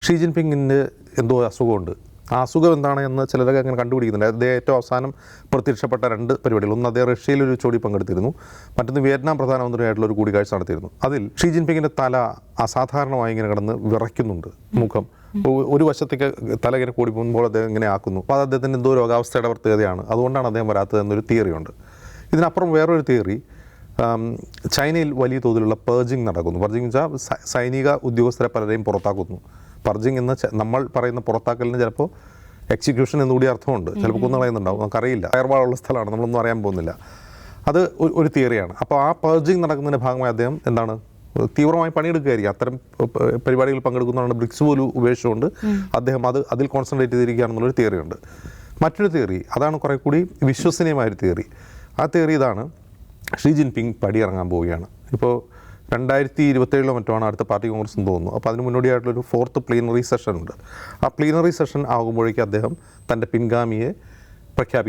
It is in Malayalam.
ഷീ ജിൻപിങ്ങിന് എന്തോ അസുഖമുണ്ട്. ആ അസുഖം എന്താണ് എന്ന് ചിലരൊക്കെ അങ്ങനെ കണ്ടുപിടിക്കുന്നുണ്ട്. അദ്ദേഹം ഏറ്റവും അവസാനം പ്രത്യക്ഷപ്പെട്ട 2 പരിപാടികൾ, ഒന്ന് അദ്ദേഹം റഷ്യയിലൊരു ചോടി പങ്കെടുത്തിരുന്നു, മറ്റൊന്ന് വിയറ്റ്നാം പ്രധാനമന്ത്രിയായിട്ടുള്ള ഒരു കൂടിക്കാഴ്ച നടത്തിയിരുന്നു. അതിൽ ഷീ ജിൻപിങ്ങിൻ്റെ തല അസാധാരണമായി ഇങ്ങനെ കിടന്ന് വിറയ്ക്കുന്നുണ്ട്, മുഖം ഒരു വശത്തേക്ക് തല ഇങ്ങനെ കൂടി പോകുമ്പോൾ അദ്ദേഹം ഇങ്ങനെ ആക്കുന്നു. അപ്പോൾ അത് അദ്ദേഹത്തിൻ്റെ എന്തോ രോഗാവസ്ഥയുടെ പ്രത്യേകതയാണ്, അതുകൊണ്ടാണ് അദ്ദേഹം വരാത്തത് എന്നൊരു തിയറിയുണ്ട്. ഇതിനപ്പുറം വേറൊരു തിയറി, ചൈനയിൽ വലിയ തോതിലുള്ള പേർജിങ് നടക്കുന്നു. പേർജിങ് വെച്ചാൽ സൈനിക ഉദ്യോഗസ്ഥരെ പലരെയും പുറത്താക്കുന്നു. പർജിങ് എന്ന് നമ്മൾ പറയുന്ന പുറത്താക്കലിന് ചിലപ്പോൾ എക്സിക്യൂഷൻ എന്നുകൂടി അർത്ഥമുണ്ട്, ചിലപ്പോൾ കൊന്നുകളയുന്നുണ്ടാവും, നമുക്കറിയില്ല. ഫയർവാളുള്ള സ്ഥലമാണ്, നമ്മളൊന്നും അറിയാൻ പോകുന്നില്ല. അത് ഒരു തിയറിയാണ്. അപ്പോൾ ആ പേർജിങ് നടക്കുന്നതിൻ്റെ ഭാഗമായി അദ്ദേഹം എന്താണ് തീവ്രമായി പണിയെടുക്കുകയായിരിക്കും. അത്തരം പരിപാടികളിൽ പങ്കെടുക്കുന്നതാണ് ബ്രിക്സ് പോലും ഉപേക്ഷിച്ചുകൊണ്ട് അദ്ദേഹം അതിൽ കോൺസെൻട്രേറ്റ് ചെയ്തിരിക്കുകയാണെന്നുള്ളൊരു തിയറിയുണ്ട്. മറ്റൊരു തിയറി, അതാണ് കുറേ കൂടി വിശ്വസനീയമായൊരു തിയറി. ആ തിയറി ഇതാണ്: ഷീ ജിൻപിങ് പടിയിറങ്ങാൻ പോവുകയാണ്. ഇപ്പോൾ 2027 മറ്റുമാണ് അടുത്ത പാർട്ടി കോൺഗ്രസ് എന്ന് തോന്നുന്നു. അപ്പോൾ അതിന് മുന്നോടിയായിട്ടുള്ളൊരു 4th പ്ലീനറി സെഷൻ ഉണ്ട്. ആ പ്ലീനറി സെഷൻ ആകുമ്പോഴേക്കും അദ്ദേഹം തൻ്റെ പിൻഗാമിയെ പ്രഖ്യാപിക്കും.